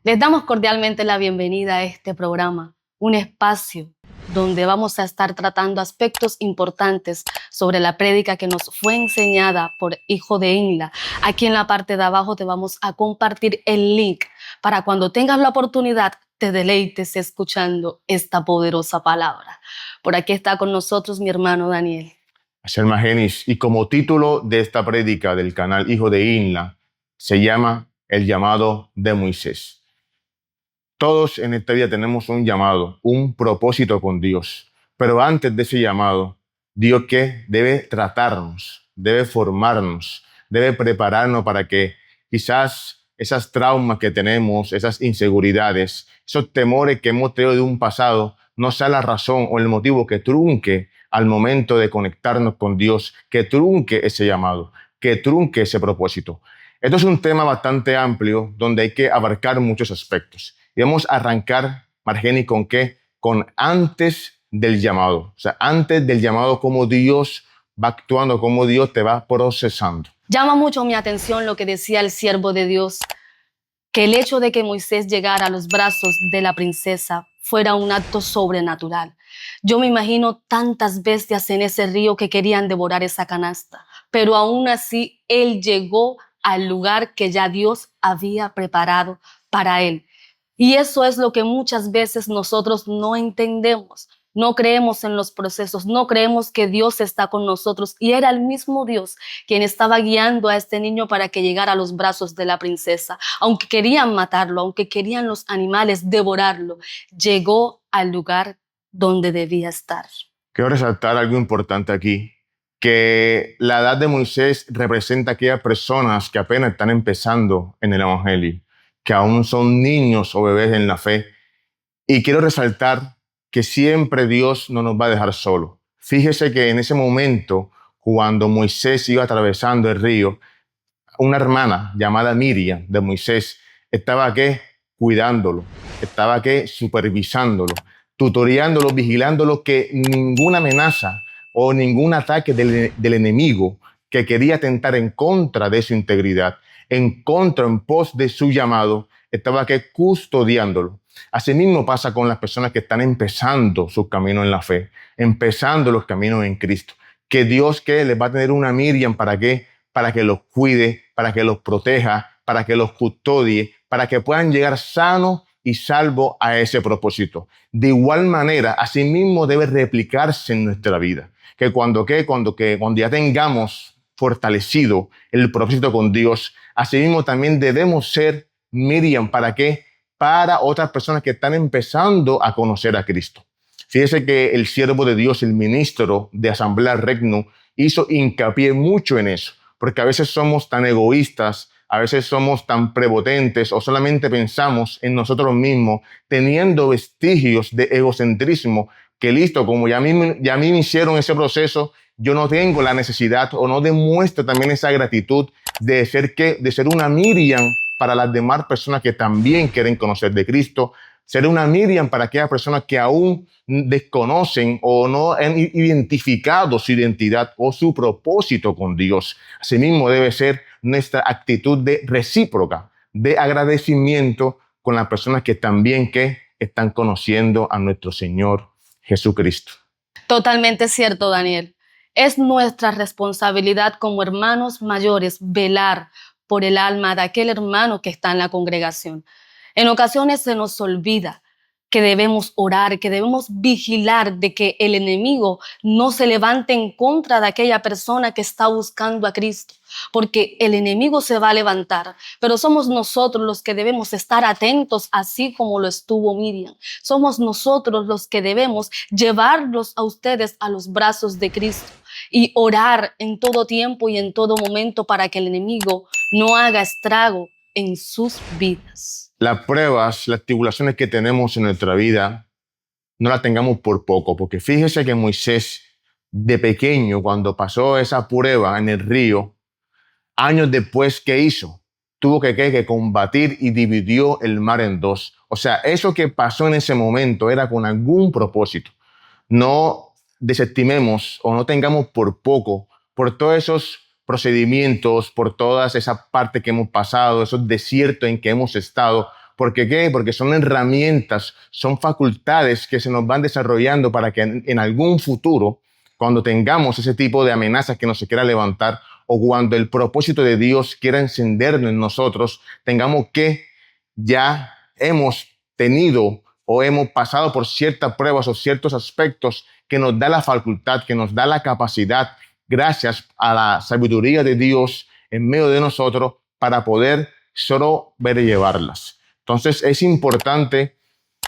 Les damos cordialmente la bienvenida a este programa, un espacio donde vamos a estar tratando aspectos importantes sobre la prédica que nos fue enseñada por Hijo de Inla. Aquí en la parte de abajo te vamos a compartir el link para cuando tengas la oportunidad te deleites escuchando esta poderosa palabra. Por aquí está con nosotros mi hermano Daniel. Selma Genis, y como título de esta prédica del canal Hijo de Inla se llama El llamado de Moisés. Todos en esta vida tenemos un llamado, un propósito con Dios, pero antes de ese llamado, Dios que debe tratarnos, debe formarnos, debe prepararnos para que quizás esas traumas que tenemos, esas inseguridades, esos temores que hemos tenido de un pasado, no sea la razón o el motivo que trunque al momento de conectarnos con Dios, que trunque ese llamado, que trunque ese propósito. Esto es un tema bastante amplio donde hay que abarcar muchos aspectos. Y vamos a arrancar, Margeni, ¿con qué? Con antes del llamado. O sea, antes del llamado, cómo Dios va actuando, cómo Dios te va procesando. Llama mucho mi atención lo que decía el siervo de Dios, que el hecho de que Moisés llegara a los brazos de la princesa fuera un acto sobrenatural. Yo me imagino tantas bestias en ese río que querían devorar esa canasta, pero aún así él llegó al lugar que ya Dios había preparado para él. Y eso es lo que muchas veces nosotros no entendemos. No creemos en los procesos, no creemos que Dios está con nosotros. Y era el mismo Dios quien estaba guiando a este niño para que llegara a los brazos de la princesa. Aunque querían matarlo, aunque querían los animales devorarlo, llegó al lugar donde debía estar. Quiero resaltar algo importante aquí, que la edad de Moisés representa a aquellas personas que apenas están empezando en el Evangelio, que aún son niños o bebés en la fe. Y quiero resaltar que siempre Dios no nos va a dejar solos. Fíjese que en ese momento, cuando Moisés iba atravesando el río, una hermana llamada Miriam de Moisés estaba aquí cuidándolo, estaba aquí supervisándolo, tutoreándolo, vigilándolo, que ninguna amenaza o ningún ataque del enemigo que quería atentar en contra de su integridad, en contra, en pos de su llamado, estaba aquí custodiándolo. Asimismo pasa con las personas que están empezando su camino en la fe, empezando los caminos en Cristo, que Dios que les va a tener una Miriam para qué, para que los cuide, para que los proteja, para que los custodie, para que puedan llegar sanos y salvos a ese propósito. De igual manera, asimismo debe replicarse en nuestra vida, que cuando ya tengamos fortalecido el propósito con Dios, asimismo también debemos ser Miriam, ¿para qué? Para otras personas que están empezando a conocer a Cristo. Fíjese que el siervo de Dios, el ministro de Asamblea Regnum, hizo hincapié mucho en eso, porque a veces somos tan egoístas, a veces somos tan prepotentes o solamente pensamos en nosotros mismos, teniendo vestigios de egocentrismo, que listo, como ya a mí me hicieron ese proceso, yo no tengo la necesidad o no demuestro también esa gratitud de ser una Miriam para las demás personas que también quieren conocer de Cristo, ser una Miriam para aquellas personas que aún desconocen o no han identificado su identidad o su propósito con Dios. Asimismo debe ser nuestra actitud de recíproca, de agradecimiento con las personas que también están conociendo a nuestro Señor Jesucristo. Totalmente cierto, Daniel. Es nuestra responsabilidad como hermanos mayores velar por el alma de aquel hermano que está en la congregación. En ocasiones se nos olvida que debemos orar, que debemos vigilar de que el enemigo no se levante en contra de aquella persona que está buscando a Cristo, porque el enemigo se va a levantar, pero somos nosotros los que debemos estar atentos, así como lo estuvo Miriam. Somos nosotros los que debemos llevarlos a ustedes a los brazos de Cristo y orar en todo tiempo y en todo momento para que el enemigo no haga estrago en sus vidas. Las pruebas, las tribulaciones que tenemos en nuestra vida, no las tengamos por poco, porque fíjese que Moisés, de pequeño, cuando pasó esa prueba en el río, años después, ¿qué hizo? Tuvo que combatir y dividió el mar en dos. O sea, eso que pasó en ese momento era con algún propósito. No desestimemos o no tengamos por poco por todos esos procedimientos, por todas esas partes que hemos pasado, esos desiertos en que hemos estado, ¿Por qué? Porque son herramientas, son facultades que se nos van desarrollando para que en algún futuro, cuando tengamos ese tipo de amenazas que nos se quiera levantar o cuando el propósito de Dios quiera encendernos en nosotros, tengamos que ya hemos tenido o hemos pasado por ciertas pruebas o ciertos aspectos que nos da la facultad, que nos da la capacidad, gracias a la sabiduría de Dios en medio de nosotros, para poder solo ver y llevarlas. Entonces es importante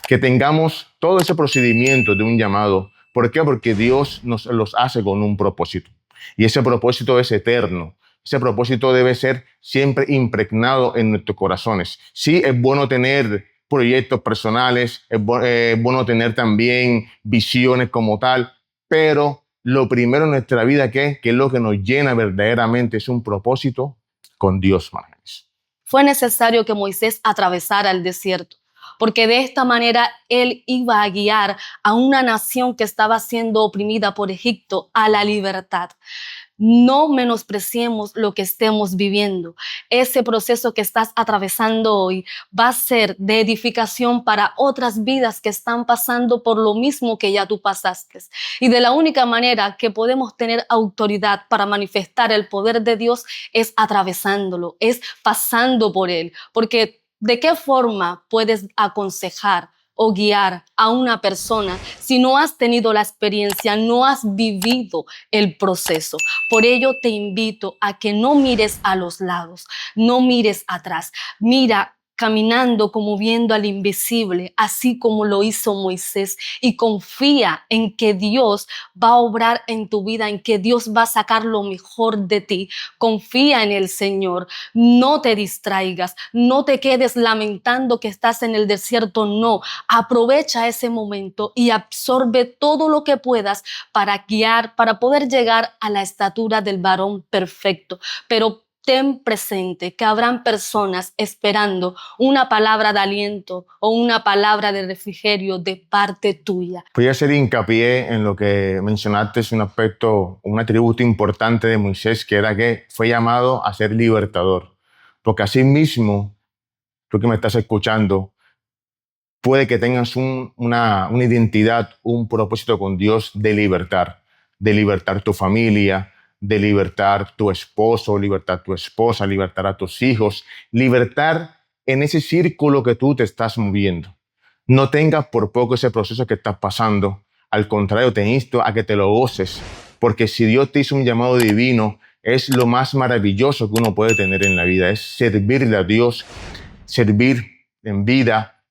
que tengamos todo ese procedimiento de un llamado. ¿Por qué? Porque Dios nos los hace con un propósito. Y ese propósito es eterno. Ese propósito debe ser siempre impregnado en nuestros corazones. Sí, es bueno tener proyectos personales, es bueno tener también visiones como tal, pero lo primero en nuestra vida, que es lo que nos llena verdaderamente, es un propósito con Dios, Margenis. Fue necesario que Moisés atravesara el desierto, porque de esta manera él iba a guiar a una nación que estaba siendo oprimida por Egipto a la libertad. No menospreciemos lo que estemos viviendo. Ese proceso que estás atravesando hoy va a ser de edificación para otras vidas que están pasando por lo mismo que ya tú pasaste. Y de la única manera que podemos tener autoridad para manifestar el poder de Dios es atravesándolo, es pasando por él. Porque ¿de qué forma puedes aconsejar o guiar a una persona si no has tenido la experiencia, no has vivido el proceso? Por ello te invito a que no mires a los lados, no mires atrás, mira caminando como viendo al invisible, así como lo hizo Moisés, y confía en que Dios va a obrar en tu vida, en que Dios va a sacar lo mejor de ti. Confía en el Señor, no te distraigas, no te quedes lamentando que estás en el desierto, no. Aprovecha ese momento y absorbe todo lo que puedas para guiar, para poder llegar a la estatura del varón perfecto. Pero ten presente que habrán personas esperando una palabra de aliento o una palabra de refrigerio de parte tuya. Voy a hacer hincapié en lo que mencionaste, es un aspecto, un atributo importante de Moisés, que era que fue llamado a ser libertador. Porque así mismo, tú que me estás escuchando, puede que tengas una identidad, un propósito con Dios de libertar tu familia, de libertar tu esposo, libertar tu esposa, libertar a tus hijos, libertar en ese círculo que tú te estás moviendo. No tengas por poco ese proceso que estás pasando. Al contrario, te insto a que te lo goces, porque si Dios te hizo un llamado divino, es lo más maravilloso que uno puede tener en la vida, es servirle a Dios, servir en vida,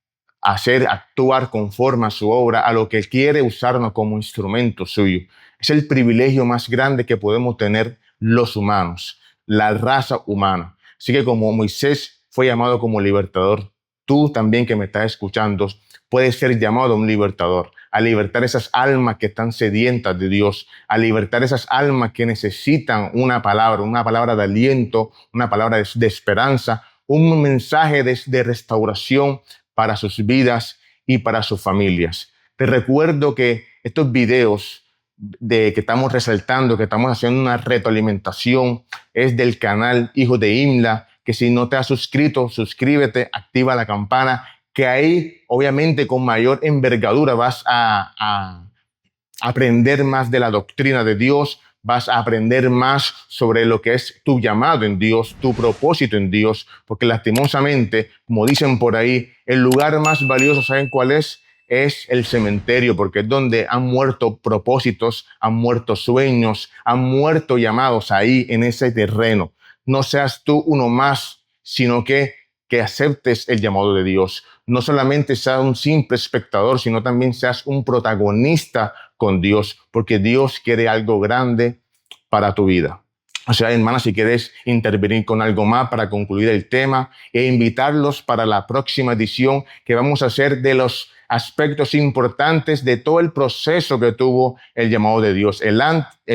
actuar conforme a su obra, a lo que quiere usarnos como instrumento suyo. Es el privilegio más grande que podemos tener los humanos, la raza humana. Así que como Moisés fue llamado como libertador, tú también que me estás escuchando, puedes ser llamado un libertador, a libertar esas almas que están sedientas de Dios, a libertar esas almas que necesitan una palabra de aliento, una palabra de esperanza, un mensaje de restauración para sus vidas y para sus familias. Te recuerdo que estos videos que estamos resaltando, que estamos haciendo una retroalimentación, es del canal Hijos de Imla, que si no te has suscrito, suscríbete, activa la campana, que ahí obviamente con mayor envergadura vas a aprender más de la doctrina de Dios, vas a aprender más sobre lo que es tu llamado en Dios, tu propósito en Dios, porque lastimosamente, como dicen por ahí, el lugar más valioso, ¿saben cuál es? Es el cementerio, porque es donde han muerto propósitos, han muerto sueños, han muerto llamados ahí en ese terreno. No seas tú uno más, sino que aceptes el llamado de Dios. No solamente seas un simple espectador, sino también seas un protagonista con Dios, porque Dios quiere algo grande para tu vida. O sea, hermana, si quieres intervenir con algo más para concluir el tema e invitarlos para la próxima edición que vamos a hacer de los aspectos importantes de todo el proceso que tuvo el llamado de Dios, el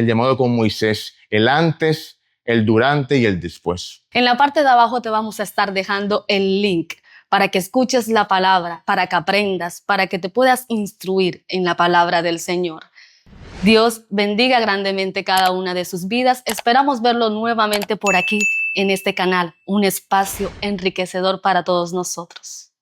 llamado con Moisés, el antes, el durante y el después. En la parte de abajo te vamos a estar dejando el link para que escuches la palabra, para que aprendas, para que te puedas instruir en la palabra del Señor. Dios bendiga grandemente cada una de sus vidas. Esperamos verlo nuevamente por aquí en este canal, un espacio enriquecedor para todos nosotros.